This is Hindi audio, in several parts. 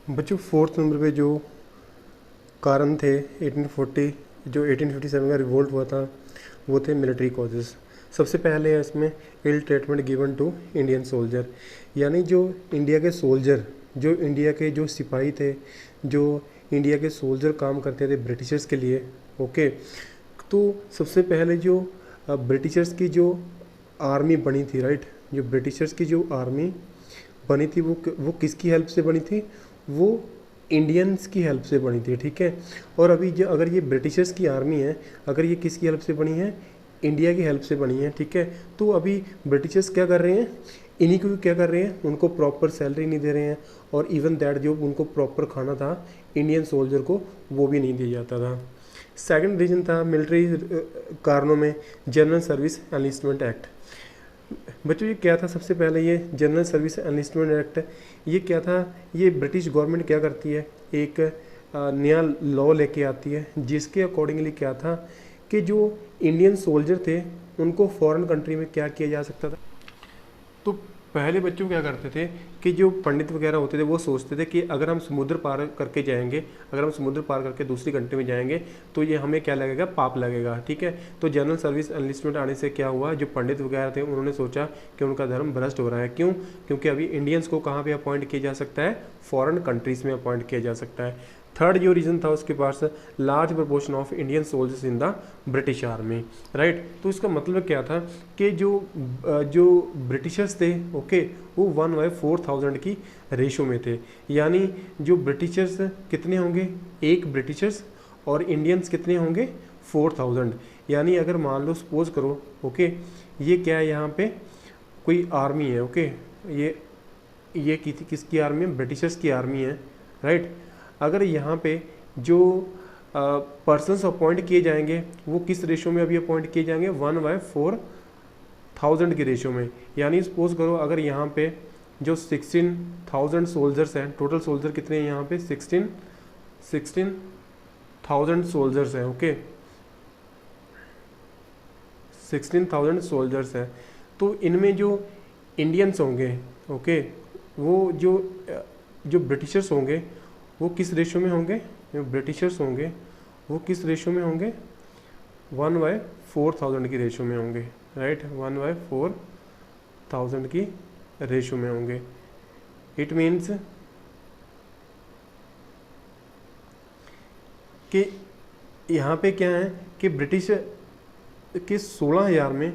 बच्चों फोर्थ नंबर पे जो कारण थे 1840 जो 1857 का रिवोल्ट हुआ था वो थे मिलिट्री कॉजेज़। सबसे पहले है इसमें ill treatment given to Indian soldier, यानी जो इंडिया के सोल्जर, जो इंडिया के जो सिपाही थे, जो इंडिया के सोल्जर काम करते थे ब्रिटिशर्स के लिए। ओके, तो सबसे पहले जो ब्रिटिशर्स की जो आर्मी बनी थी, राइट, जो ब्रिटिशर्स की जो आर्मी बनी थी वो किसकी हेल्प से बनी थी? वो इंडियंस की हेल्प से बनी थी, ठीक है। और अभी जो अगर ये ब्रिटिशर्स की आर्मी है, अगर ये किसकी हेल्प से बनी है? इंडिया की हेल्प से बनी है, ठीक है। तो अभी ब्रिटिशर्स क्या कर रहे हैं? इन्हीं को क्या कर रहे हैं? उनको प्रॉपर सैलरी नहीं दे रहे हैं, और इवन दैट जो उनको प्रॉपर खाना था इंडियन सोल्जर को वो भी नहीं दिया जाता था। सेकंड रीजन था मिलिट्री कारणों में जनरल सर्विस एनलिस्टमेंट एक्ट। बच्चों ये क्या था? सबसे पहले ये जनरल सर्विस एनलिस्टमेंट एक्ट, ये क्या था? ये ब्रिटिश गवर्नमेंट क्या करती है, एक नया लॉ लेके आती है जिसके अकॉर्डिंगली क्या था कि जो इंडियन सोल्जर थे उनको फॉरेन कंट्री में क्या किया जा सकता था। तो पहले बच्चों क्या करते थे कि जो पंडित वगैरह होते थे वो सोचते थे कि अगर हम समुद्र पार करके जाएंगे, अगर हम समुद्र पार करके दूसरी कंट्री में जाएंगे तो ये हमें क्या लगेगा? पाप लगेगा, ठीक है। तो जनरल सर्विस एनलिस्टमेंट आने से क्या हुआ, जो पंडित वगैरह थे उन्होंने सोचा कि उनका धर्म भ्रष्ट हो रहा है। क्यों? क्योंकि अभी इंडियंस को कहाँ पर अपॉइंट किया जा सकता है? फॉरेन कंट्रीज़ में अपॉइंट किया जा सकता है। थर्ड जो रीज़न था उसके पास, large proportion of Indian soldiers in the British army, right. तो इसका मतलब क्या था कि जो ब्रिटिशर्स थे, ओके, वो 1/4000 की रेशो में थे। यानी जो ब्रिटिशर्स कितने होंगे? एक ब्रिटिशर्स और इंडियंस कितने होंगे? 4000। यानी अगर मान लो सपोज करो, ओके, ये क्या है, यहाँ पे कोई आर्मी है, ओके, ये किसकी आर्मी है? ब्रिटिशर्स की आर्मी है, राइट। अगर यहाँ पे जो पर्सन्स अपॉइंट किए जाएंगे वो किस रेशो में अभी अपॉइंट किए जाएंगे? 1/4000 की रेशो में। यानी सपोज करो अगर यहाँ पे जो 16,000 सोल्जर्स हैं, टोटल सोल्जर कितने हैं यहाँ पे? 16,000 सोल्जर्स हैं, ओके, 16,000 सोल्जर्स हैं। तो इनमें जो इंडियंस होंगे, ओके, वो जो ब्रिटिशर्स होंगे वो किस रेशो में होंगे? जो ब्रिटिशर्स होंगे वो किस रेशो में होंगे? 1/4000 की रेशो में होंगे, राइट, 1/4000 की रेशो में होंगे। इट मीन्स कि यहाँ पे क्या है कि ब्रिटिश के 16,000 में,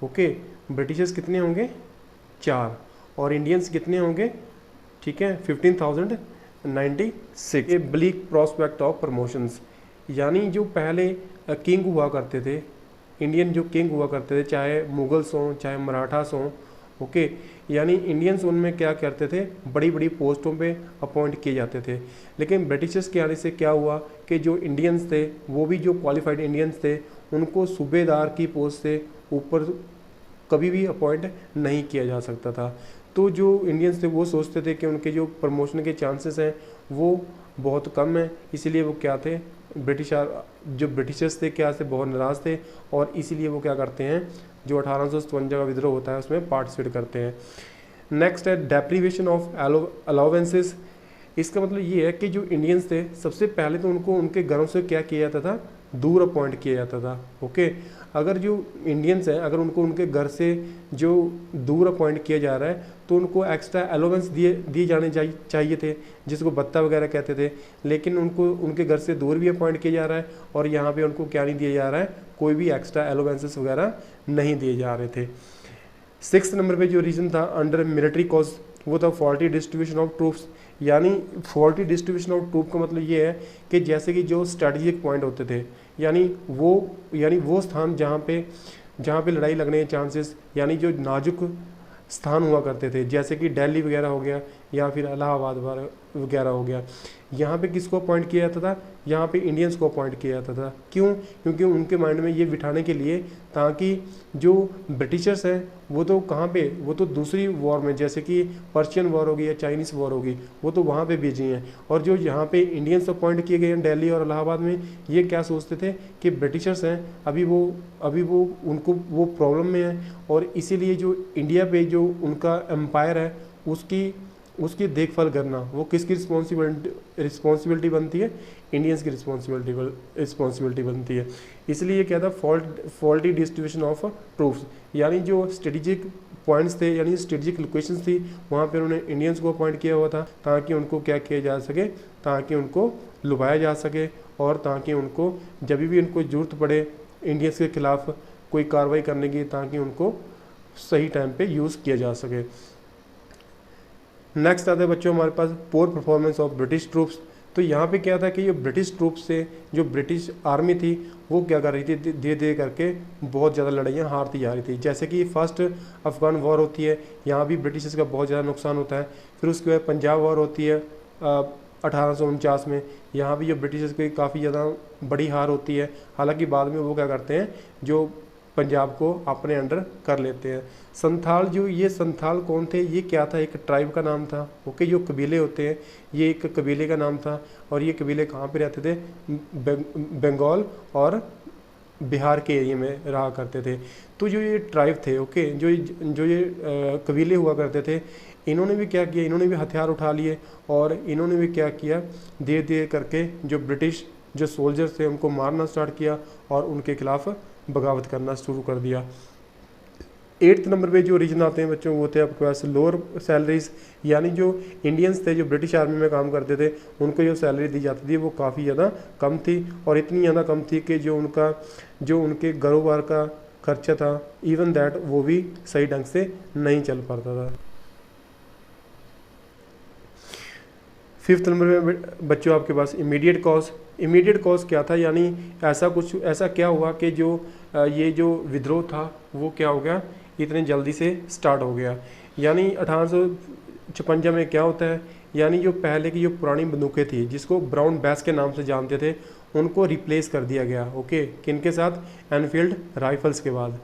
ओके, ब्रिटिशर्स कितने होंगे? 4, और इंडियंस कितने होंगे? ठीक है, 15,096। ए ब्लीक प्रॉस्पेक्ट ऑफ प्रमोशंस, यानी जो पहले किंग हुआ करते थे, इंडियन जो किंग हुआ करते थे, चाहे मुगल्स हों चाहे मराठास हों, ओके, यानी इंडियंस उनमें क्या करते थे? बड़ी बड़ी पोस्टों पे अपॉइंट किए जाते थे। लेकिन ब्रिटिशर्स के आने से क्या हुआ कि जो इंडियंस थे वो भी जो क्वालिफाइड इंडियंस थे उनको सूबेदार की पोस्ट से ऊपर कभी भी अपॉइंट नहीं किया जा सकता था। तो जो इंडियंस थे वो सोचते थे कि उनके जो प्रमोशन के चांसेस हैं वो बहुत कम है, इसीलिए वो क्या थे? जो ब्रिटिशर्स थे क्या से बहुत नाराज़ थे, और इसीलिए वो क्या करते हैं? जो 1857 का विद्रोह होता है उसमें पार्टिसिपेट करते हैं। नेक्स्ट है डेप्रीवेशन ऑफ अलाउंसेस। इसका मतलब ये है कि जो इंडियंस थे सबसे पहले तो उनको उनके घरों से क्या किया जाता था? दूर अपॉइंट किया जाता था, ओके। अगर जो इंडियंस हैं अगर उनको उनके घर से जो दूर अपॉइंट किया जा रहा है तो उनको एक्स्ट्रा अलाउंस दिए जाने चाहिए थे, जिसको भत्ता वगैरह कहते थे। लेकिन उनको उनके घर से दूर भी अपॉइंट किया जा रहा है और यहाँ पे उनको क्या नहीं दिया जा रहा है? कोई भी एक्स्ट्रा अलाउंसेस वगैरह नहीं दिए जा रहे थे। 6 नंबर पे जो रीज़न था अंडर मिलिट्री कॉज, वो था फॉल्टी डिस्ट्रीब्यूशन ऑफ ट्रूप्स। यानी फॉल्टी डिस्ट्रीब्यूशन ऑफ ट्रूप का मतलब ये है कि जैसे कि जो स्ट्रेटेजिक पॉइंट होते थे, यानी वो स्थान जहाँ पे लड़ाई लगने के चांसेस, यानी जो नाजुक स्थान हुआ करते थे, जैसे कि दिल्ली वगैरह हो गया या फिर इलाहाबाद वगैरह हो गया, यहाँ पे किसको अपॉइंट किया जाता था? यहाँ पे इंडियंस को अपॉइंट किया जाता था। क्यों? क्योंकि उनके माइंड में ये बिठाने के लिए ताकि जो ब्रिटिशर्स हैं वो तो कहाँ पे, वो तो दूसरी वॉर में, जैसे कि पर्शियन वॉर होगी या चाइनीज़ वॉर होगी, वो तो वहाँ पे बिजी हैं, और जो यहाँ पे इंडियंस अपॉइंट किए गए हैं दिल्ली और इलाहाबाद में, ये क्या सोचते थे कि ब्रिटिशर्स हैं अभी वो उनको वो प्रॉब्लम में है, और इसीलिए जो इंडिया पे जो उनका एम्पायर है उसकी उसकी देखभाल करना वो किसकी रिस्पॉन्सिबिलिटी बनती है, इंडियंस की रिस्पॉन्सिबिलिटी बनती है। इसलिए क्या था, फॉल्टी डिस्ट्रीब्यूशन ऑफ ट्रूप्स, यानी जो स्ट्रेटेजिक पॉइंट्स थे यानी स्ट्रेटेजिक लोकेशंस थी वहाँ पर उन्होंने इंडियंस को अपॉइंट किया हुआ था ताकि उनको क्या किया जा सके, ताकि उनको लुभाया जा सके और ताकि उनको जब भी उनको ज़रूरत पड़े इंडियंस के खिलाफ कोई कार्रवाई करने की, ताकि उनको सही टाइम पे यूज़ किया जा सके। नेक्स्ट आता है बच्चों हमारे पास पोर परफॉर्मेंस ऑफ ब्रिटिश ट्रूप्स। तो यहाँ पे क्या था कि ये ब्रिटिश ट्रूप्स से जो ब्रिटिश आर्मी थी वो क्या कर रही थी, धीरे धीरे करके बहुत ज़्यादा लड़ाइयाँ हारती जा रही थी। जैसे कि फर्स्ट अफगान वॉर होती है, यहाँ भी ब्रिटिश का बहुत ज़्यादा नुकसान होता है। फिर उसके बाद पंजाब वॉर होती है 1849 में, यहाँ भी जो ब्रिटिश की काफ़ी ज़्यादा बड़ी हार होती है। हालांकि बाद में वो क्या करते हैं, जो पंजाब को अपने अंडर कर लेते हैं। संथाल, जो ये संथाल कौन थे, ये क्या था, एक ट्राइब का नाम था। ओके, जो कबीले होते हैं ये एक कबीले का नाम था और ये कबीले कहाँ पे रहते थे, बंगाल और बिहार के एरिया में रहा करते थे। तो जो ये ट्राइब थे, ओके, जो ये कबीले हुआ करते थे, इन्होंने भी क्या किया, इन्होंने भी हथियार उठा लिए और इन्होंने भी क्या किया, धीरे धीरे करके जो ब्रिटिश जो सोल्जर्स थे उनको मारना स्टार्ट किया और उनके खिलाफ बगावत करना शुरू कर दिया। 8th नंबर पे जो रीजन आते हैं बच्चों वो थे आपके पास लोअर सैलरीज, यानी जो इंडियंस थे जो ब्रिटिश आर्मी में काम करते थे उनको जो सैलरी दी जाती थी वो काफ़ी ज़्यादा कम थी और इतनी ज़्यादा कम थी कि जो उनके कारोबार का खर्चा था इवन दैट वो भी सही ढंग से नहीं चल पाता था। 5th नंबर में बच्चों आपके पास इमीडिएट कॉज क्या था, यानी ऐसा क्या हुआ कि जो ये जो विद्रोह था वो क्या हो गया, इतने जल्दी से स्टार्ट हो गया। यानी 1856 में क्या होता है, यानी जो पहले की जो पुरानी बंदूकें थी जिसको ब्राउन बैस के नाम से जानते थे उनको रिप्लेस कर दिया गया। ओके, किनके साथ, एनफील्ड राइफल्स के बाद,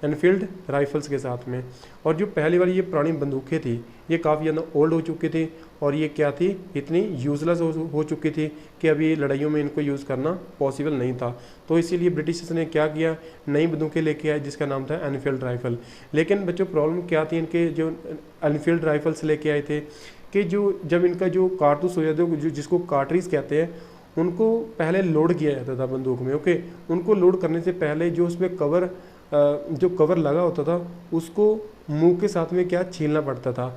एनफील्ड राइफल्स के साथ में। और जो पहली वाली ये पुरानी बंदूकें थी ये काफ़ी ज़्यादा ओल्ड हो चुकी थी और ये क्या थी, इतनी यूज़लेस हो चुकी थी कि अभी लड़ाइयों में इनको यूज़ करना पॉसिबल नहीं था। तो इसीलिए ब्रिटिशर्स ने क्या किया, नई बंदूकें लेके आए जिसका नाम था एनफील्ड राइफल। लेकिन बच्चों प्रॉब्लम क्या थी, इनके जो एनफील्ड राइफल्स लेके आए थे कि जब इनका जो कारतूस हो जाते हैं जिसको कार्ट्रिज कहते हैं, उनको पहले लोड किया जाता था बंदूक में। ओके, उनको लोड करने से पहले जो उसमें जो कवर लगा होता था उसको मुंह के साथ में क्या छीलना पड़ता था।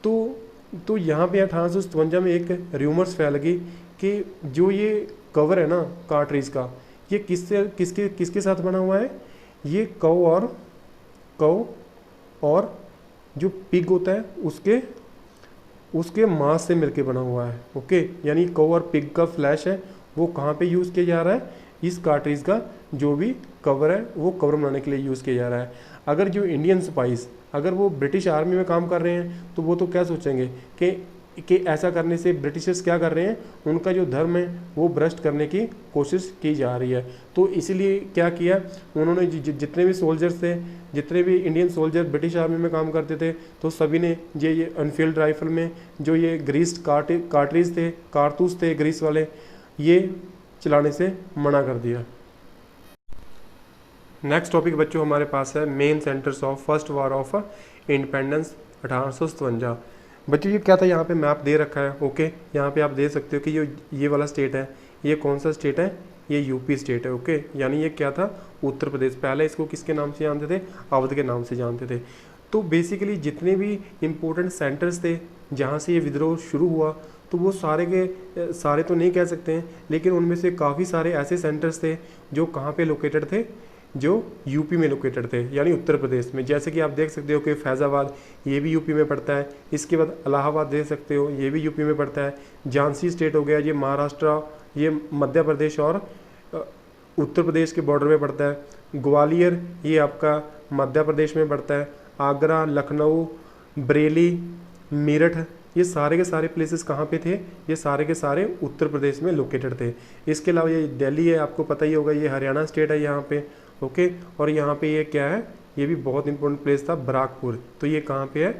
तो यहाँ पे 1857 में एक र्यूमर्स फैल गई कि जो ये कवर है ना कार्ट्रिज का, ये किसके साथ बना हुआ है, ये कव और जो पिग होता है उसके मांस से मिलके बना हुआ है। ओके, यानी कव और पिग का फ्लैश है वो कहाँ पे यूज़ किया जा रहा है, इस कार्ट्रिज का जो भी कवर है वो कवर बनाने के लिए यूज़ किया जा रहा है। अगर जो इंडियन सिपाहीज अगर वो ब्रिटिश आर्मी में काम कर रहे हैं तो वो तो क्या सोचेंगे कि ऐसा करने से ब्रिटिशर्स क्या कर रहे हैं, उनका जो धर्म है वो भ्रष्ट करने की कोशिश की जा रही है। तो इसीलिए क्या किया उन्होंने, जितने भी सोल्जर्स थे, जितने भी इंडियन सोल्जर ब्रिटिश आर्मी में काम करते थे, तो सभी ने ये एनफील्ड राइफल में जो ये ग्रीस्ड कार्ट्रिज थे, कारतूस थे ग्रीस वाले, ये चलाने से मना कर दिया। नेक्स्ट टॉपिक बच्चों हमारे पास है main centres of first war of independence 1857। बच्चों ये क्या था, यहाँ पे मैप दे रखा है। ओके, यहाँ पे आप देख सकते हो कि ये वाला स्टेट है, ये कौन सा स्टेट है, ये यूपी स्टेट है। ओके, यानी ये क्या था, उत्तर प्रदेश। पहले इसको किसके नाम से जानते थे, अवध के नाम से जानते थे। तो बेसिकली जितने भी इम्पोर्टेंट सेंटर्स थे जहाँ से ये विद्रोह शुरू हुआ, तो वो सारे के सारे तो नहीं कह सकते हैं, लेकिन उनमें से काफ़ी सारे ऐसे सेंटर्स थे जो कहाँ पे लोकेटेड थे, जो यूपी में लोकेटेड थे, यानी उत्तर प्रदेश में। जैसे कि आप देख सकते हो कि फैज़ाबाद ये भी यूपी में पड़ता है, इसके बाद इलाहाबाद देख सकते हो ये भी यूपी में पड़ता है, झांसी स्टेट हो गया ये महाराष्ट्र, ये मध्य प्रदेश और उत्तर प्रदेश के बॉर्डर में पड़ता है, ग्वालियर ये आपका मध्य प्रदेश में पड़ता है, आगरा, लखनऊ, बरेली, मेरठ, ये सारे के सारे प्लेसेस कहाँ पे थे, ये सारे के सारे उत्तर प्रदेश में लोकेटेड थे। इसके अलावा ये दिल्ली है, आपको पता ही होगा, ये हरियाणा स्टेट है यहाँ पे। ओके, और यहाँ पे ये क्या है, ये भी बहुत इंपॉर्टेंट प्लेस था बराकपुर, तो ये कहाँ पे है,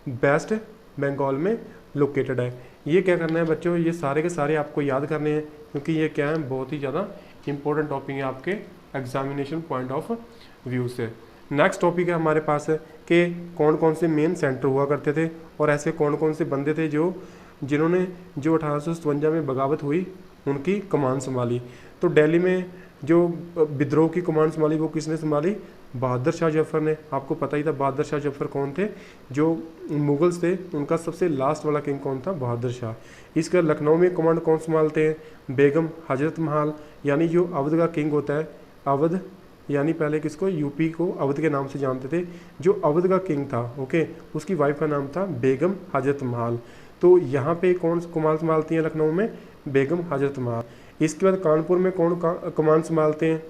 वेस्ट बंगाल में लोकेटेड है। ये क्या करना है बच्चों, ये सारे के सारे आपको याद करने हैं क्योंकि ये क्या है, बहुत ही ज़्यादा इंपॉर्टेंट टॉपिक है आपके एग्जामिनेशन पॉइंट ऑफ व्यू से। नेक्स्ट टॉपिक है हमारे पास है कि कौन कौन से मेन सेंटर हुआ करते थे और ऐसे कौन कौन से बंदे थे जिन्होंने जो 1857 में बगावत हुई उनकी कमान संभाली। तो दिल्ली में जो विद्रोह की कमान संभाली वो किसने संभाली? बहादुर शाह जफर ने। आपको पता ही था बहादुर शाह जफर कौन थे, जो मुगल्स थे उनका सबसे लास्ट वाला किंग कौन था? बहादुर शाह। इसका लखनऊ में कमांड कौन संभालते हैं? बेगम हजरत महल, यानी जो अवध का किंग होता है, अवध यानी पहले किसको? यूपी को अवध के नाम से जानते थे। जो अवध का किंग था, ओके, उसकी वाइफ का नाम था बेगम हजरत महल। तो यहाँ पे कौन कमान संभालती हैं लखनऊ में? बेगम हजरत महल। इसके बाद कानपुर में कौन कमान संभालते हैं?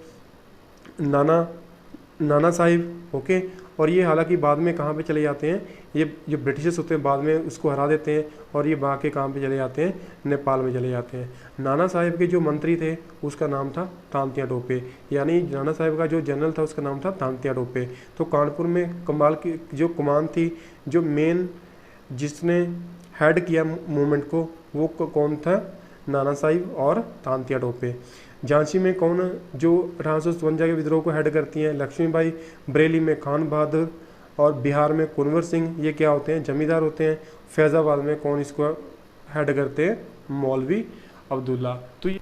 नाना साहिब, ओके। और ये हालांकि बाद में कहाँ पे चले जाते हैं, ये जो ब्रिटिशर्स होते हैं बाद में उसको हरा देते हैं और ये बाकी कहाँ पे चले जाते हैं? नेपाल में चले जाते हैं। नाना साहिब के जो मंत्री थे उसका नाम था तांतिया टोपे, यानी नाना साहिब का जो जनरल था उसका नाम था तांतिया टोपे। तो कानपुर में कमाल की जो कमान थी, जो मेन जिसने हेड किया मूवमेंट को, वो कौन था? नाना साहिब और तांतिया टोपे। झांसी में कौन जो 1857 के विद्रोह को हेड करती हैं? लक्ष्मीबाई। बरेली में खान बहादुर और बिहार में कुंवर सिंह, ये क्या होते हैं? जमींदार होते हैं। फैज़ाबाद में कौन इसको हेड करते हैं? मौलवी अब्दुल्ला। तो ये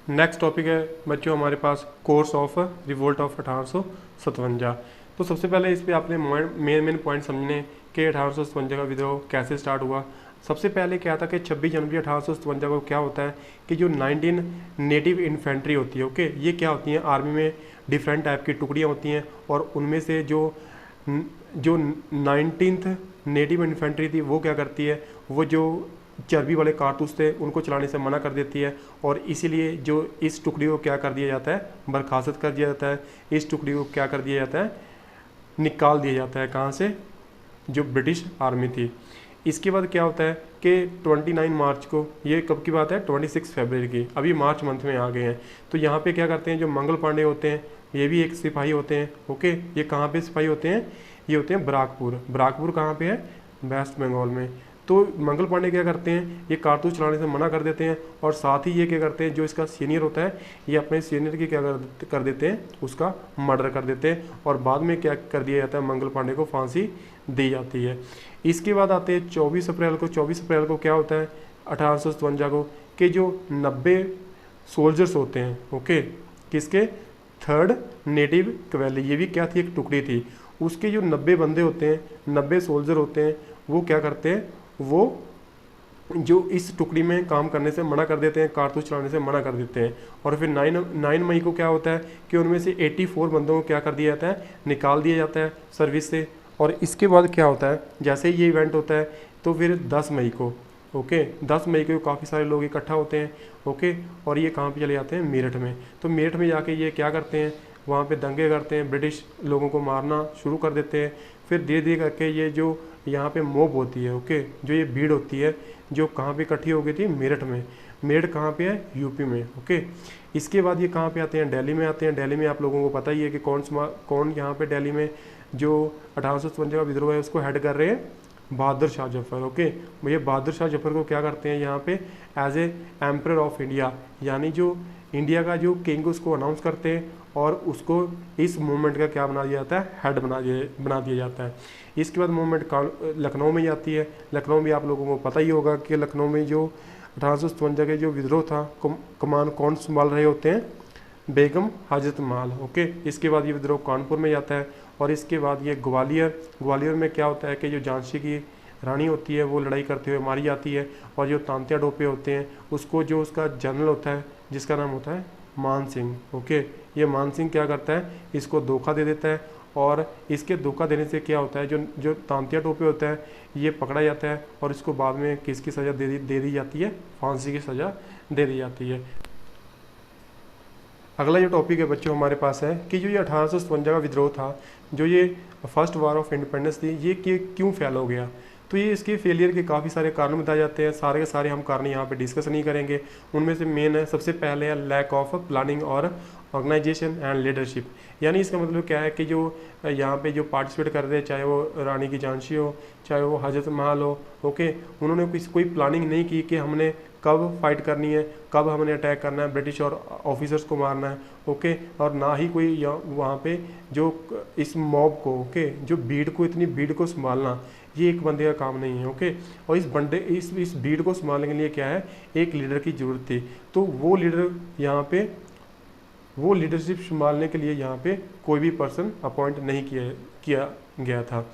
नेक्स्ट टॉपिक है बच्चों हमारे पास कोर्स ऑफ रिवोल्ट ऑफ 1857। तो सबसे पहले इस पर आपने मेन पॉइंट समझने कि 1857 का विद्रोह कैसे स्टार्ट हुआ। सबसे पहले क्या था कि 26 जनवरी 1857 को क्या होता है कि जो 19 नेटिव इन्फेंट्री होती है, ओके, ये क्या होती हैं? आर्मी में डिफरेंट टाइप की टुकड़ियाँ होती हैं और उनमें से जो 19th नेटिव इन्फेंट्री थी वो क्या करती है? वो जो चर्बी वाले कारतूस थे उनको चलाने से मना कर देती है और इसीलिए जो इस टुकड़ी को क्या कर दिया जाता है? बर्खास्त कर दिया जाता है। इस टुकड़ी को क्या कर दिया जाता है? निकाल दिया जाता है। कहाँ से? जो ब्रिटिश आर्मी थी। इसके बाद क्या होता है कि 29 मार्च को, ये कब की बात है? 26 फरवरी की, अभी मार्च मंथ में आ गए हैं। तो यहाँ पे क्या करते हैं? जो मंगल पांडे होते हैं ये भी एक सिपाही होते हैं, ओके। ये कहाँ पे सिपाही होते हैं? ये होते हैं बराकपुर। बराकपुर कहाँ पे है? वेस्ट बंगाल में। तो मंगल पांडे क्या करते हैं? ये कारतूस चलाने से मना कर देते हैं और साथ ही ये क्या करते हैं? जो इसका सीनियर होता है ये अपने सीनियर की क्या कर देते हैं? उसका मर्डर कर देते हैं और बाद में क्या कर दिया जाता है? मंगल पांडे को फांसी दी जाती है। इसके बाद आते हैं 24 अप्रैल को। 24 अप्रैल को क्या होता है 1857 को कि जो 90 सोल्जर्स होते हैं, ओके, किसके? 3rd नेटिव कैवेलरी, ये भी क्या थी? एक टुकड़ी थी। उसके जो 90 बंदे होते हैं, 90 सोल्जर होते हैं, वो क्या करते हैं? वो जो इस टुकड़ी में काम करने से मना कर देते हैं, कारतूस चलाने से मना कर देते हैं। और फिर 9 मई को क्या होता है कि उनमें से 84 बंदों को क्या कर दिया जाता है? निकाल दिया जाता है सर्विस से। और इसके बाद क्या होता है? जैसे ही ये इवेंट होता है तो फिर 10 मई को, ओके, 10 मई को काफ़ी सारे लोग इकट्ठा होते हैं, ओके, और ये कहाँ पे चले जाते हैं? मेरठ में। तो मेरठ में जाके ये क्या करते हैं? वहाँ पे दंगे करते हैं, ब्रिटिश लोगों को मारना शुरू कर देते हैं। फिर धीरे धीरे करके ये जो यहाँ पे मॉब होती है, ओके, जो ये भीड़ होती है जो कहाँ पे इकट्ठी हो गई थी? मेरठ में। मेरठ कहाँ पे है? यूपी में, ओके। इसके बाद ये कहाँ पे आते हैं? दिल्ली में आते हैं। दिल्ली में आप लोगों को पता ही है कि कौन यहाँ पे दिल्ली में जो 1857 का विद्रोह है उसको हेड कर रहे हैं? बहादुर शाह जफर, ओके। ये बहादुर शाह जफर को क्या करते हैं यहाँ पे? As a emperor of India, यानी जो इंडिया का जो किंग उसको अनाउंस करते हैं और उसको इस मूवमेंट का क्या बना दिया जाता है? हेड बना दिया जाता है। इसके बाद मूवमेंट लखनऊ में जाती है। लखनऊ में आप लोगों को पता ही होगा कि लखनऊ में जो 1857 के जो विद्रोह था कमान कौन संभाल रहे होते हैं? बेगम हजरत महल, ओके। इसके बाद ये विद्रोह कानपुर में जाता है और इसके बाद ये ग्वालियर में क्या होता है कि जो झांसी की रानी होती है वो लड़ाई करते हुए मारी जाती है और जो तांतिया टोपे होते हैं उसको जो उसका जनरल होता है जिसका नाम होता है मान सिंह, ओके, ये मान सिंह क्या करता है? इसको धोखा दे देता है और इसके धोखा देने से क्या होता है? जो तांतिया टोपे होता है ये पकड़ा जाता है और इसको बाद में किसकी सज़ा दे दी जाती है? फांसी की सज़ा दे दी जाती है। अगला जो टॉपिक है बच्चों हमारे पास है कि जो ये 1857 का विद्रोह था, जो ये फर्स्ट वार ऑफ इंडिपेंडेंस थी, ये क्यों फेल हो गया? तो ये इसके फेलियर के काफ़ी सारे कारण बताए जाते हैं। सारे के सारे हम कारण यहाँ पे डिस्कस नहीं करेंगे। उनमें से मेन है, सबसे पहले है लैक ऑफ प्लानिंग और ऑर्गेनाइजेशन एंड लीडरशिप। यानी इसका मतलब क्या है कि जो यहाँ पे जो पार्टिसिपेट कर रहे हैं, चाहे वो रानी की झांसी हो, चाहे वो हजरत महल हो, ओके, उन्होंने कोई प्लानिंग नहीं की कि हमने कब फाइट करनी है, कब हमने अटैक करना है, ब्रिटिश और ऑफिसर्स को मारना है, ओके। और ना ही कोई वहाँ पे जो इस मॉब को, ओके, जो भीड़ को, इतनी भीड़ को संभालना, ये एक बंदे का काम नहीं है, ओके। और इस भीड़ को संभालने के लिए क्या है, एक लीडर की ज़रूरत थी। तो वो लीडर यहाँ पे, वो लीडरशिप संभालने के लिए यहाँ पे कोई भी पर्सन अपॉइंट नहीं किया गया था।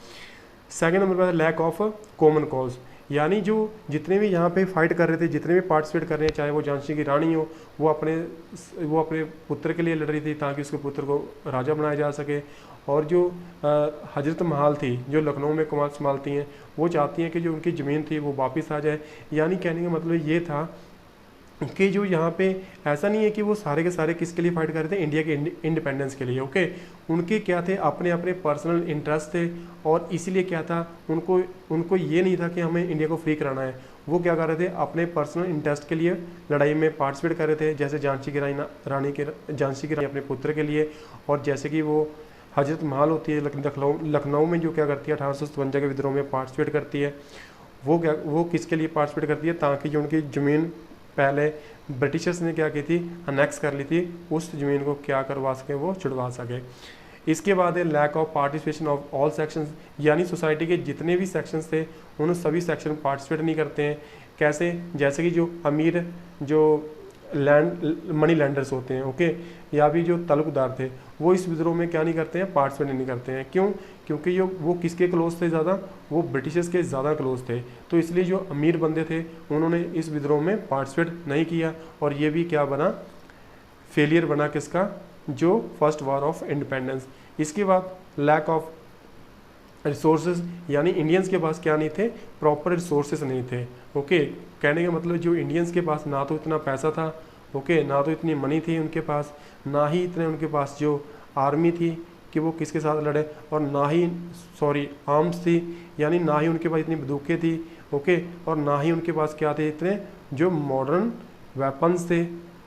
सेकंड नंबर पर लैक ऑफ कॉमन कॉज, यानी जो जितने भी यहाँ पे फाइट कर रहे थे, जितने भी पार्टिसिपेट कर रहे हैं, चाहे वो झांसी की रानी हो, वो अपने पुत्र के लिए लड़ रही थी ताकि उसके पुत्र को राजा बनाया जा सके। और जो हजरत महल थी, जो लखनऊ में कमान संभालती हैं, वो चाहती हैं कि जो उनकी ज़मीन थी वो वापस आ जाए। यानी कहने का मतलब ये था कि जो यहाँ पे ऐसा नहीं है कि वो सारे के सारे किसके लिए फाइट कर रहे थे, इंडिया के इंडिपेंडेंस के लिए, ओके। उनके क्या थे, अपने अपने पर्सनल इंटरेस्ट थे, और इसीलिए क्या था, उनको ये नहीं था कि हमें इंडिया को फ्री कराना है। वो क्या कर रहे थे, अपने पर्सनल इंटरेस्ट के लिए लड़ाई में पार्टिसिपेट कर रहे थे। जैसे झांसी की रानी अपने पुत्र के लिए, और जैसे कि वो हजरत महल होती है लखनऊ में, जो क्या करती है 1857 के विद्रोह में पार्टिसिपेट करती है। वो किसके लिए पार्टिसिपेट करती है, ताकि जो उनकी ज़मीन पहले ब्रिटिशर्स ने क्या की थी, अनेक्स कर ली थी, उस ज़मीन को क्या करवा सके, वो छुड़वा सके। इसके बाद है lack of participation of all sections, यानी सोसाइटी के जितने भी सेक्शंस थे उन सभी सेक्शन पार्टिसिपेट नहीं करते हैं। कैसे, जैसे कि जो अमीर जो मनी लैंडर्स होते हैं, ओके, या भी जो तलुकदार थे, वो इस विद्रोह में क्या नहीं करते हैं, पार्टिसिपेट नहीं करते हैं। क्यों? क्योंकि वो किसके क्लोज थे ज़्यादा, वो ब्रिटिशर्स के ज़्यादा क्लोज थे। तो इसलिए जो अमीर बंदे थे उन्होंने इस विद्रोह में पार्टिसिपेट नहीं किया, और ये भी क्या बना, फेलियर बना किसका, जो फर्स्ट वॉर ऑफ इंडिपेंडेंस। इसके बाद लैक ऑफ रिसोर्सेज, यानी इंडियंस के पास क्या नहीं थे, प्रॉपर रिसोर्सेज नहीं थे, ओके। कहने का मतलब जो इंडियंस के पास ना तो इतना पैसा था, ओके, ना तो इतनी मनी थी उनके पास, ना ही इतने उनके पास जो आर्मी थी कि वो किसके साथ लड़े, और ना ही आर्म्स थी, यानी ना ही उनके पास इतनी बंदूकें थी, ओके, और ना ही उनके पास क्या थे, इतने जो मॉडर्न वेपन्स थे,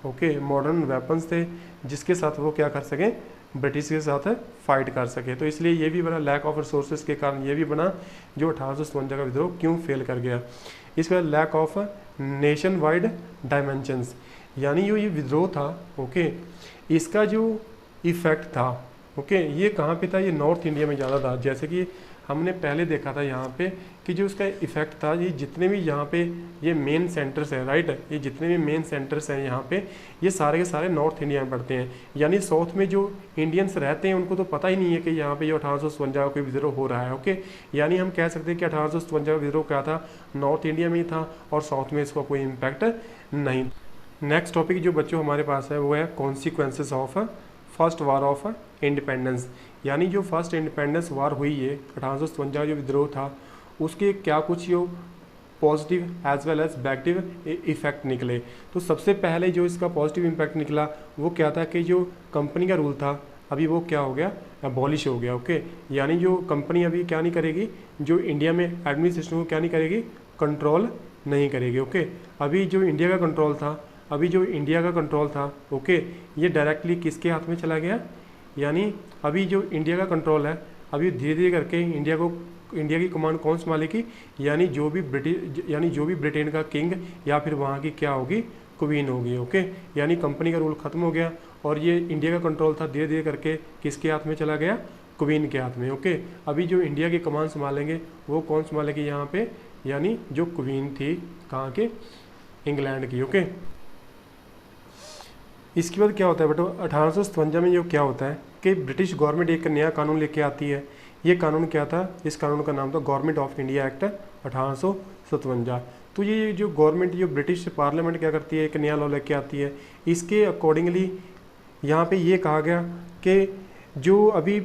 ओके, मॉडर्न वेपन्स थे जिसके साथ वो क्या कर सकें, ब्रिटिश के साथ फाइट कर सके। तो इसलिए ये भी बना, लैक ऑफ रिसोर्सेज के कारण ये भी बना जो 1857 का विद्रोह क्यों फेल कर गया। इसके बाद lack of nationwide dimensions, यानी जो ये विद्रोह था, ओके, इसका जो इफ़ेक्ट था, ओके, ये कहाँ पे था, ये नॉर्थ इंडिया में ज़्यादा था। जैसे कि हमने पहले देखा था यहाँ पे कि जो उसका इफ़ेक्ट था, ये जितने भी यहाँ पे ये मेन सेंटर्स हैं, राइट, ये जितने भी मेन सेंटर्स हैं यहाँ पे, ये सारे के सारे नॉर्थ इंडिया में पड़ते हैं। यानी साउथ में जो इंडियंस रहते हैं उनको तो पता ही नहीं है कि यहाँ पे जो 1857 का कोई विद्रोह हो रहा है, ओके। यानी हम कह सकते हैं कि 1857 का विद्रोह क्या था, नॉर्थ इंडिया में ही था, और साउथ में इसका कोई इम्पैक्ट नहीं। नेक्स्ट टॉपिक जो बच्चों हमारे पास है वो है consequences of first war of independence, यानी जो फर्स्ट इंडिपेंडेंस वार हुई है 1857 का जो विद्रोह था, उसके क्या कुछ जो positive as well as negative effect निकले। तो सबसे पहले जो इसका पॉजिटिव इम्पैक्ट निकला वो क्या था कि जो कंपनी का रूल था अभी वो क्या हो गया, अबॉलिश हो गया, ओके। यानी जो कंपनी अभी क्या नहीं करेगी, जो इंडिया में एडमिनिस्ट्रेशन को क्या नहीं करेगी, कंट्रोल नहीं करेगी, ओके। अभी जो इंडिया का कंट्रोल था, ओके, ये डायरेक्टली किसके हाथ में चला गया, यानी अभी जो इंडिया का कंट्रोल है, अभी धीरे धीरे करके इंडिया की कमांड कौन संभालेगी, यानी जो भी ब्रिटेन का किंग या फिर वहाँ की क्या होगी, क्वीन होगी, ओके। यानी कंपनी का रूल खत्म हो गया और ये इंडिया का कंट्रोल था धीरे धीरे करके किसके हाथ में चला गया, क्वीन के हाथ में, ओके। अभी जो इंडिया की कमान संभालेंगे वो कौन संभालेगी यहाँ पे, यानी जो क्वीन थी कहाँ के, इंग्लैंड की, ओके। इसके बाद क्या होता है बेटो, 1857 में जो क्या होता है कि ब्रिटिश गवर्नमेंट एक नया कानून लेके आती है। ये कानून क्या था, इस कानून का नाम था गवर्नमेंट ऑफ इंडिया एक्ट 1857। तो ये जो गवर्नमेंट, जो ब्रिटिश पार्लियामेंट क्या करती है, एक नया लॉ लेके आती है। इसके अकॉर्डिंगली यहाँ पे ये कहा गया कि जो अभी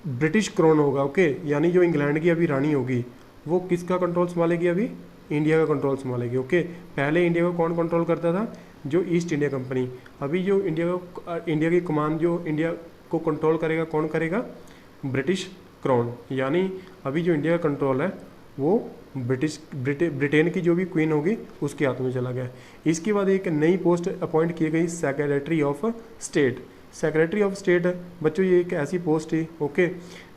ब्रिटिश क्राउन होगा, ओके, यानी जो इंग्लैंड की अभी रानी होगी वो किसका कंट्रोल संभालेगी, अभी इंडिया का कंट्रोल संभालेगी, ओके। पहले इंडिया को कौन कंट्रोल करता था, जो ईस्ट इंडिया कंपनी। अभी जो इंडिया की कमान जो इंडिया को कंट्रोल करेगा, कौन करेगा, ब्रिटिश क्राउन। यानी अभी जो इंडिया का कंट्रोल है वो ब्रिटेन की जो भी क्वीन होगी उसके हाथ में चला गया। इसके बाद एक नई पोस्ट अपॉइंट की गई secretary of state. Secretary of state बच्चों ये एक ऐसी पोस्ट थी, ओके,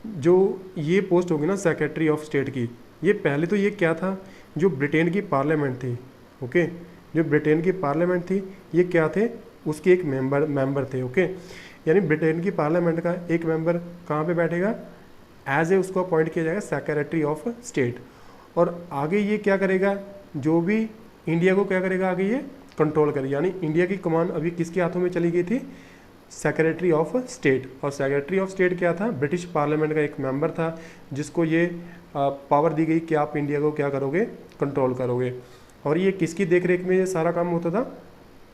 जो ये पोस्ट होगी ना सेक्रेटरी ऑफ स्टेट की, ये पहले तो ये क्या था, जो ब्रिटेन की पार्लियामेंट थी, ओके, जो ब्रिटेन की पार्लियामेंट थी ये क्या थे, उसके एक मेंबर थे, ओके। यानी ब्रिटेन की पार्लियामेंट का एक मेंबर कहाँ पे बैठेगा, एज ए उसको अपॉइंट किया जाएगा सेक्रेटरी ऑफ स्टेट। और आगे ये क्या करेगा, जो भी इंडिया को क्या करेगा आगे ये कंट्रोल करेगा। यानी इंडिया की कमान अभी किसके हाथों में चली गई थी, सेक्रेटरी ऑफ स्टेट। और सेक्रेटरी ऑफ स्टेट क्या था, ब्रिटिश पार्लियामेंट का एक मेंबर था जिसको ये पावर दी गई कि आप इंडिया को क्या करोगे, कंट्रोल करोगे। और ये किसकी देखरेख में ये सारा काम होता था,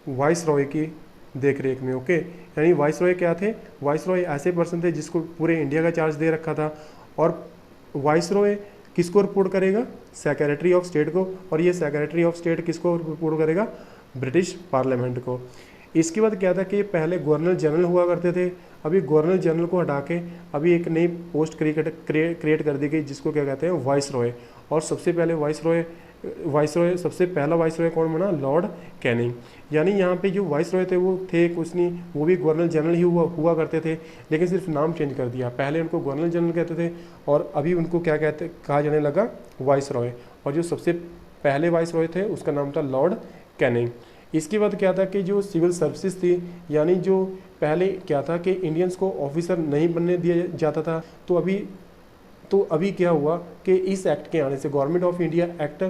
वाइस रॉय की देख रेख में, ओके। यानी वाइस रॉय क्या थे, वाइस रॉय ऐसे पर्सन थे जिसको पूरे इंडिया का चार्ज दे रखा था। और वाइस रॉय किसको रिपोर्ट करेगा, सेक्रेटरी ऑफ स्टेट को। और ये सेक्रेटरी ऑफ स्टेट किसको रिपोर्ट करेगा, ब्रिटिश पार्लियामेंट को। इसके बाद क्या था कि पहले गवर्नर जनरल हुआ करते थे, अभी गवर्नर जनरल को हटा के अभी एक नई पोस्ट क्रिएट कर दी गई जिसको क्या कहते हैं, वाइस रॉय। और सबसे पहले वाइस रॉय सबसे पहला वाइस रॉय कौन बना, लॉर्ड कैनिंग। यानी यहाँ पे जो वाइस रॉय थे वो थे कुछ नहीं, वो भी गवर्नर जनरल ही हुआ करते थे, लेकिन सिर्फ नाम चेंज कर दिया। पहले उनको गवर्नर जनरल कहते थे और अभी उनको क्या कहा जाने लगा, वाइस रॉय। और जो सबसे पहले वाइस रॉय थे उसका नाम था लॉर्ड कैनिंग। इसके बाद क्या था कि जो सिविल सर्विसेज थी, यानी जो पहले क्या था कि इंडियंस को ऑफिसर नहीं बनने दिया जाता था, तो अभी क्या हुआ कि इस एक्ट के आने से, government of India act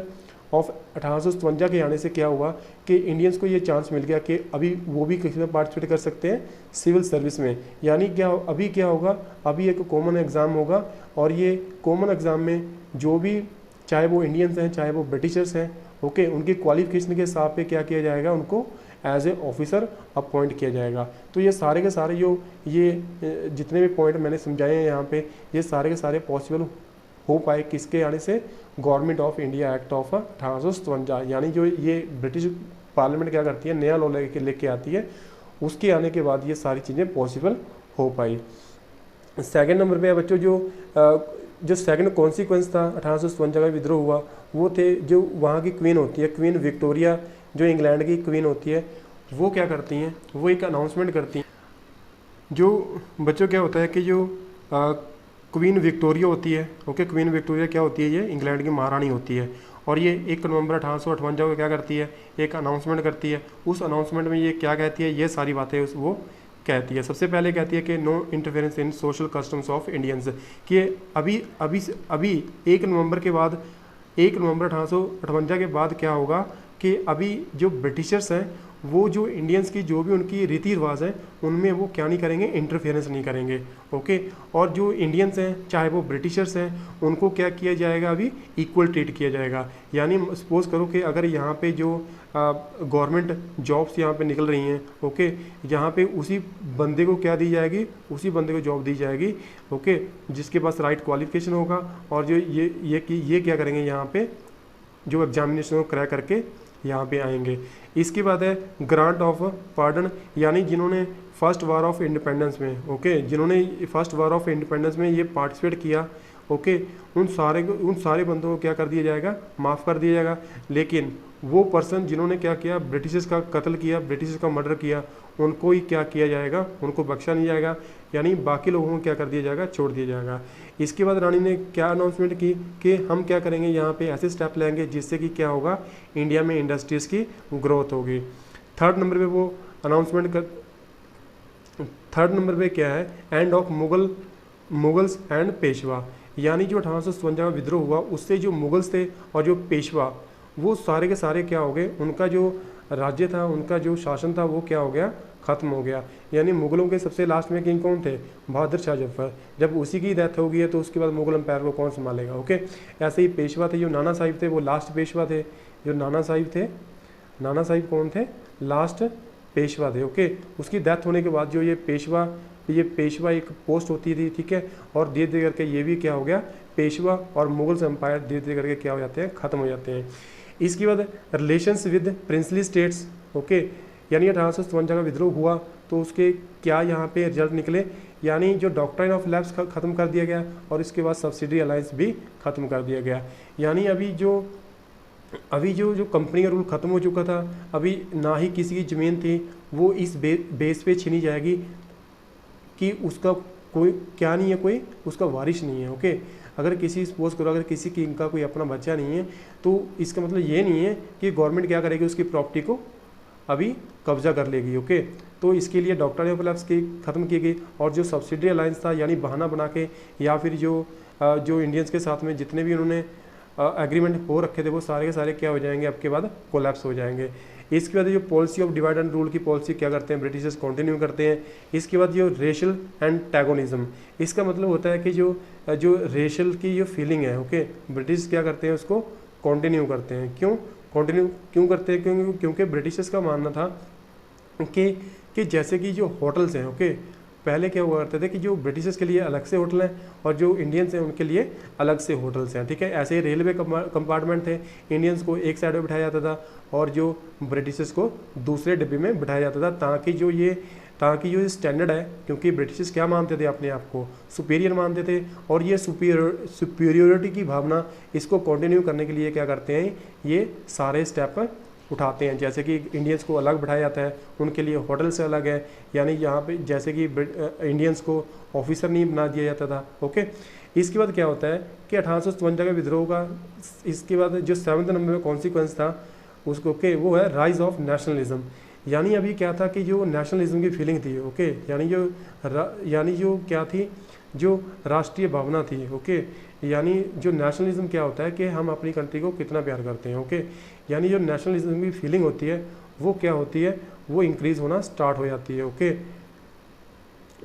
of 1857 के आने से क्या हुआ कि इंडियंस को ये चांस मिल गया कि अभी वो भी किसी में पार्टिसिपेट कर सकते हैं सिविल सर्विस में। यानी अभी क्या होगा, अभी एक कॉमन एग्ज़ाम होगा और ये कॉमन एग्ज़ाम में जो भी, चाहे वो इंडियंस हैं चाहे वो ब्रिटिशर्स हैं, ओके, उनकी क्वालिफिकेशन के हिसाब पे क्या किया जाएगा, उनको एज ए ऑफिसर अपॉइंट किया जाएगा। तो ये सारे के सारे ये जितने भी पॉइंट मैंने समझाए हैं यहाँ पे, ये सारे के सारे पॉसिबल हो पाए किसके आने से, government of India act of 1857। यानी जो ये ब्रिटिश पार्लियामेंट क्या करती है, नया लॉ लेके आती है, उसके आने के बाद ये सारी चीज़ें पॉसिबल हो पाई। सेकेंड नंबर पे है बच्चों जो सेकंड कॉन्सिक्वेंस था 1857 का विद्रोह हुआ, वो थे जो वहाँ की क्वीन होती है, क्वीन विक्टोरिया, जो इंग्लैंड की क्वीन होती है, वो क्या करती हैं, वो एक अनाउंसमेंट करती हैं। जो बच्चों क्या होता है कि जो क्वीन विक्टोरिया होती है, ओके, क्वीन विक्टोरिया क्या होती है, ये इंग्लैंड की महारानी होती है। और ये 1 नवंबर 1858 को क्या करती है, एक अनाउंसमेंट करती है। उस अनाउंसमेंट में ये क्या कहती है, ये सारी बातें वो कहती है। सबसे पहले कहती है कि no interference in social customs of Indians, कि अभी 1 नवंबर के बाद, 1 नवंबर 1858 के बाद क्या होगा कि अभी जो ब्रिटिशर्स हैं वो जो इंडियंस की जो भी उनकी रीति रिवाज हैं उनमें वो क्या नहीं करेंगे, इंटरफेरेंस नहीं करेंगे, ओके। और जो इंडियंस हैं चाहे वो ब्रिटिशर्स हैं उनको क्या किया जाएगा, अभी इक्वल ट्रीट किया जाएगा। यानी सपोज करो कि अगर यहाँ पे जो गवर्नमेंट जॉब्स यहाँ पे निकल रही हैं, ओके, यहाँ पे उसी बंदे को क्या दी जाएगी, उसी बंदे को जॉब दी जाएगी, ओके, जिसके पास राइट क्वालिफिकेशन होगा। और जो ये क्या करेंगे, यहाँ पे जो एग्जामिनेशन को क्रैक करके यहाँ पे आएंगे। इसके बाद है ग्रांट ऑफ पार्डन, यानी जिन्होंने फर्स्ट वार ऑफ इंडिपेंडेंस में, ओके, जिन्होंने फर्स्ट वार ऑफ इंडिपेंडेंस में ये पार्टिसिपेट किया, ओके, उन सारे बंदों को क्या कर दिया जाएगा, माफ़ कर दिया जाएगा। लेकिन वो पर्सन जिन्होंने क्या किया, ब्रिटिशर्स का कत्ल किया, ब्रिटिशर्स का मर्डर किया, उनको ही क्या किया जाएगा, उनको बख्शा नहीं जाएगा। यानी बाकी लोगों को क्या कर दिया जाएगा, छोड़ दिया जाएगा। इसके बाद रानी ने क्या अनाउंसमेंट की कि हम क्या करेंगे, यहाँ पे ऐसे स्टेप लेंगे जिससे कि क्या होगा, इंडिया में इंडस्ट्रीज़ की ग्रोथ होगी। थर्ड नंबर पे क्या है, end of Mughals and Peshwa. यानी जो 1857 का विद्रोह हुआ उससे जो मुगल्स थे और जो पेशवा, वो सारे के सारे क्या हो गए, उनका जो राज्य था, उनका जो शासन था वो क्या हो गया, ख़त्म हो गया। यानी मुगलों के सबसे लास्ट में किंग कौन थे, बहादुर शाह जफर। जब उसी की डेथ हो गई है तो उसके बाद मुगल एम्पायर को कौन संभालेगा, ओके। ऐसे ही पेशवा थे, जो नाना साहिब थे वो लास्ट पेशवा थे। जो नाना साहिब कौन थे, लास्ट पेशवा थे, ओके। उसकी डेथ होने के बाद जो ये पेशवा एक पोस्ट होती थी, ठीक है। और धीरे धीरे करके ये भी क्या हो गया, पेशवा और मुगल्स एम्पायर धीरे धीरे करके क्या हो जाते हैं, ख़त्म हो जाते हैं। इसके बाद relations with princely states, okay. यानी 1857 का विद्रोह हुआ तो उसके क्या यहाँ पे रिजल्ट निकले, यानी जो डॉक्ट्राइन ऑफ लैप्स ख़त्म कर दिया गया और इसके बाद सब्सिडी अलायंस भी ख़त्म कर दिया गया। यानी अभी जो कंपनी का रूल ख़त्म हो चुका था, अभी ना ही किसी की ज़मीन थी वो इस बेस पे छीनी जाएगी कि उसका कोई क्या नहीं है, कोई उसका वारिश नहीं है। ओके, अगर किसी सपोज करो अगर किसी की इनका कोई अपना बच्चा नहीं है तो इसका मतलब ये नहीं है कि गवर्नमेंट क्या करेगी, उसकी प्रॉपर्टी को अभी कब्जा कर लेगी। ओके, तो इसके लिए डॉक्ट्राइन ऑफ लैप्स की ख़त्म की गई और जो सब्सिडी अलायंस था यानी बहाना बना के या फिर जो इंडियंस के साथ में जितने भी उन्होंने एग्रीमेंट हो रखे थे वो सारे के सारे क्या हो जाएंगे, अब के बाद कोलैप्स हो जाएंगे। इसके बाद जो policy of divide and rule की पॉलिसी क्या करते हैं ब्रिटिशर्स कंटिन्यू करते हैं। इसके बाद जो रेशियल एंटागोनिज्म, इसका मतलब होता है कि जो रेशियल की जो फीलिंग है, ओके, ब्रिटिश क्या करते हैं उसको कंटिन्यू करते हैं। कंटिन्यू क्यों करते हैं? क्योंकि ब्रिटिशर्स का मानना था कि जैसे कि जो होटल्स हैं, ओके, पहले क्या हुआ करते थे कि जो ब्रिटिशर्स के लिए अलग से होटल हैं और जो इंडियंस हैं उनके लिए अलग से होटल्स हैं। ठीक है, ऐसे ही रेलवे कंपार्टमेंट थे, इंडियंस को एक साइड में बिठाया जाता था और जो ब्रिटिशर्स को दूसरे डिब्बे में बिठाया जाता था, ताकि जो स्टैंडर्ड है, क्योंकि ब्रिटिशर्स क्या मानते थे, अपने आप को सुपीरियर मानते थे और ये सुपीरियोरिटी की भावना इसको कंटिन्यू करने के लिए क्या करते हैं, ये सारे स्टेप उठाते हैं। जैसे कि इंडियंस को अलग बिठाया जाता है, उनके लिए होटल से अलग है, यानी यहाँ पे जैसे कि इंडियंस को ऑफिसर नहीं बना दिया जाता था। ओके, इसके बाद क्या होता है कि 1857 का विद्रोह का इसके बाद जो 7वें नंबर में कॉन्सिक्वेंस था उसको, ओके, वो है राइज ऑफ नेशनलिज्म। यानी अभी क्या था कि जो नेशनलिज्म की फीलिंग थी, ओके, यानी जो क्या थी, जो राष्ट्रीय भावना थी। ओके, यानी जो नेशनलिज्म क्या होता है कि हम अपनी कंट्री को कितना प्यार करते हैं। ओके, यानी जो नेशनलिज्म की फीलिंग होती है वो क्या होती है, वो इंक्रीज़ होना स्टार्ट हो जाती है। ओके,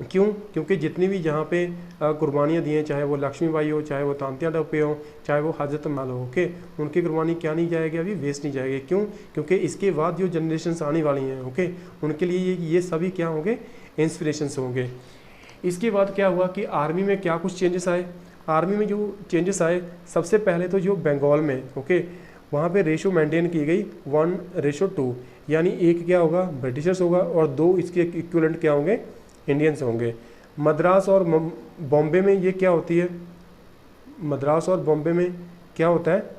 क्योंकि जितनी भी जहाँ पे कुर्बानियाँ दी हैं, चाहे वो लक्ष्मीबाई हो, चाहे वो तांत्या टोपे हो, चाहे वो हजरत महल हो, ओके, उनकी कुर्बानी क्या नहीं जाएगी, अभी वेस्ट नहीं जाएगी। क्योंकि इसके बाद जो जनरेशन्स आने वाली हैं, ओके, उनके लिए ये सभी क्या होंगे, इंस्पिरेशंस होंगे। इसके बाद क्या हुआ कि आर्मी में क्या कुछ चेंजेस आए। आर्मी में जो चेंजेस आए, सबसे पहले तो जो बंगाल में, ओके, वहाँ पे रेशो मेंटेन की गई 1:2, यानी एक क्या होगा, ब्रिटिशर्स होगा और 2 इसके इक्विवेलेंट क्या होंगे, इंडियंस होंगे। मद्रास और बॉम्बे में ये क्या होती है, मद्रास और बॉम्बे में क्या होता है,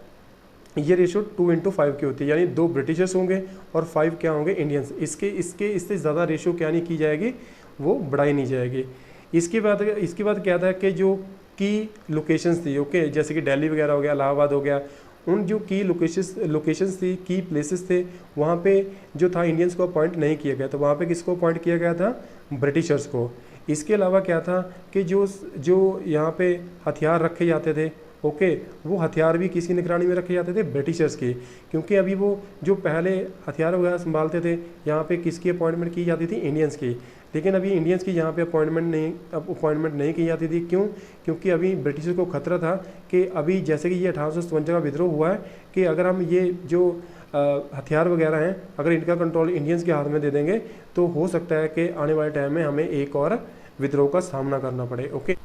ये रेशो 2:5 की होती है, यानी 2 ब्रिटिशर्स होंगे और 5 क्या होंगे, इंडियंस। इससे ज़्यादा रेशो क्या नहीं की जाएगी, वो बढ़ाई नहीं जाएगी। इसके बाद क्या था कि जो की लोकेशंस थी, ओके, जैसे कि दिल्ली वगैरह हो गया, इलाहाबाद हो गया, उन जो की लोकेशंस थी, की प्लेसेस थे, वहाँ पे जो था इंडियंस को अपॉइंट नहीं किया गया, तो वहाँ पे किसको अपॉइंट किया गया था, ब्रिटिशर्स को। इसके अलावा क्या था कि जो यहाँ पे हथियार रखे जाते थे, ओके, वो हथियार भी किसकी निगरानी में रखे जाते थे, ब्रिटिशर्स की। क्योंकि अभी वो जो पहले हथियार वगैरह संभालते थे, यहाँ पे किसकी अपॉइंटमेंट की जाती थी, इंडियंस की। लेकिन अभी इंडियंस की यहाँ पे अपॉइंटमेंट नहीं की जाती थी। क्योंकि अभी ब्रिटिशर्स को खतरा था कि अभी जैसे कि ये 1857 का विद्रोह हुआ है कि अगर हम ये जो हथियार वगैरह हैं, अगर इनका कंट्रोल इंडियंस के हाथ में दे देंगे तो हो सकता है कि आने वाले टाइम में हमें एक और विद्रोह का सामना करना पड़े। ओके,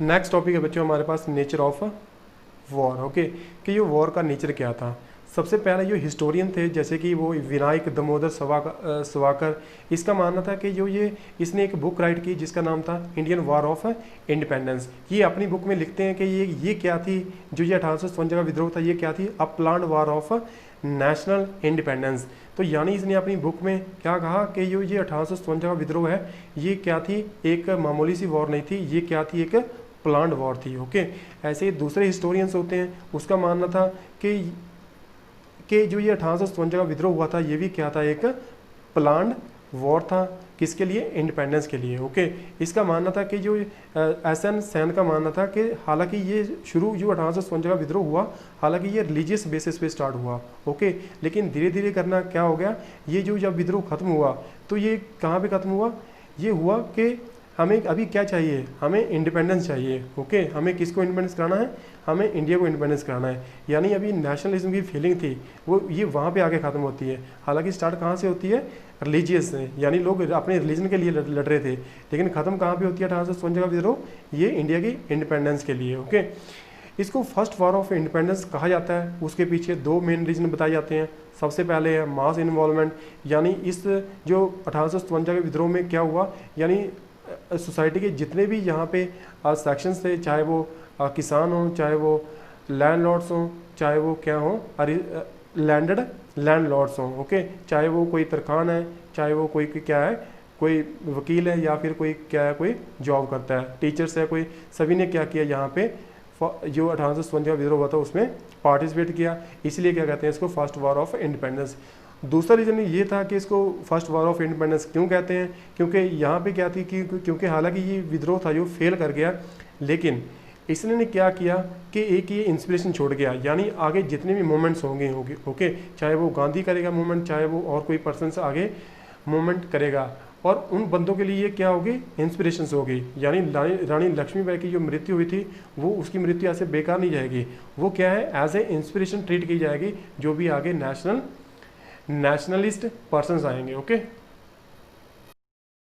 नेक्स्ट टॉपिक है बच्चों हमारे पास नेचर ऑफ वॉर। ओके, कि ये वॉर का नेचर क्या था। सबसे पहले जो हिस्टोरियन थे, जैसे कि वो विनायक दामोदर सावरकर, इसका मानना था कि इसने एक बुक राइट की जिसका नाम था इंडियन वॉर ऑफ इंडिपेंडेंस। ये अपनी बुक में लिखते हैं कि ये क्या थी, जो ये 1857 का विद्रोह था, ये क्या थी, अ planned war of national independence. तो यानी इसने अपनी बुक में क्या कहा कि ये 1857 का विद्रोह है, ये क्या थी, एक मामूली सी वॉर नहीं थी, ये क्या थी, एक प्लान्ड वॉर थी। ओके, ऐसे ही दूसरे हिस्टोरियंस होते हैं, उसका मानना था कि जो ये 1857 का विद्रोह हुआ था, ये भी क्या था, एक प्लान्ड वॉर था, किसके लिए, इंडिपेंडेंस के लिए। ओके, इसका मानना था कि जो एसएन सेन का मानना था कि हालांकि ये शुरू जो 1857 का विद्रोह हुआ, हालांकि ये रिलीजियस बेसिस पे स्टार्ट हुआ। ओके, लेकिन धीरे धीरे करना क्या हो गया, ये जो जब विद्रोह खत्म हुआ तो ये कहाँ पे खत्म हुआ, ये हुआ कि हमें अभी क्या चाहिए, हमें इंडिपेंडेंस चाहिए। ओके, हमें किसको इंडिपेंडेंस कराना है, हमें इंडिया को इंडिपेंडेंस कराना है। यानी अभी नेशनलिज्म की फीलिंग थी वो ये वहाँ पे आके ख़त्म होती है। हालांकि स्टार्ट कहाँ से होती है, रिलीजियस से, यानी लोग अपने रिलीजन के लिए लड़ रहे थे, लेकिन ख़त्म कहाँ पे होती है 1857 का विद्रोह, ये इंडिया की इंडिपेंडेंस के लिए। ओके, इसको फर्स्ट वॉर ऑफ इंडिपेंडेंस कहा जाता है। उसके पीछे दो मेन रीजन बताए जाते हैं। सबसे पहले है मास इन्वॉल्वमेंट, यानी इस जो 1857 के विद्रोह में क्या हुआ, यानी सोसाइटी के जितने भी यहाँ पे सेक्शंस थे, चाहे वो किसान हों, चाहे वो लैंडलॉर्ड्स हों, चाहे वो क्या हों लैंडलॉर्ड्स हों, ओके, चाहे वो कोई तरखान है, चाहे वो कोई क्या है, कोई वकील है, या फिर कोई क्या है, कोई जॉब करता है, टीचर्स है, कोई, सभी ने क्या किया यहाँ पे जो 1857 का विद्रोह हुआ था उसमें पार्टिसिपेट किया। इसलिए क्या कहते हैं इसको फर्स्ट वॉर ऑफ इंडिपेंडेंस। दूसरा रीज़न ये था कि इसको फर्स्ट वॉर ऑफ इंडिपेंडेंस क्यों कहते हैं, क्योंकि यहाँ पे क्या थी कि क्योंकि हालांकि ये विद्रोह था जो फेल कर गया, लेकिन इसने ने क्या किया कि एक ये इंस्पिरेशन छोड़ गया, यानी आगे जितने भी मूवमेंट्स होंगे ओके, चाहे वो गांधी करेगा मूवमेंट, चाहे वो और कोई पर्सन आगे मूवमेंट करेगा, और उन बंदों के लिए क्या होगी, इंस्पिरेशंस होगी। यानी रानी लक्ष्मीबाई की जो मृत्यु हुई थी वो उसकी मृत्यु ऐसे बेकार नहीं जाएगी, वो क्या है एज ए इंस्पिरेशन ट्रीट की जाएगी जो भी आगे नेशनलिस्ट पर्सन्स आएंगे। ओके।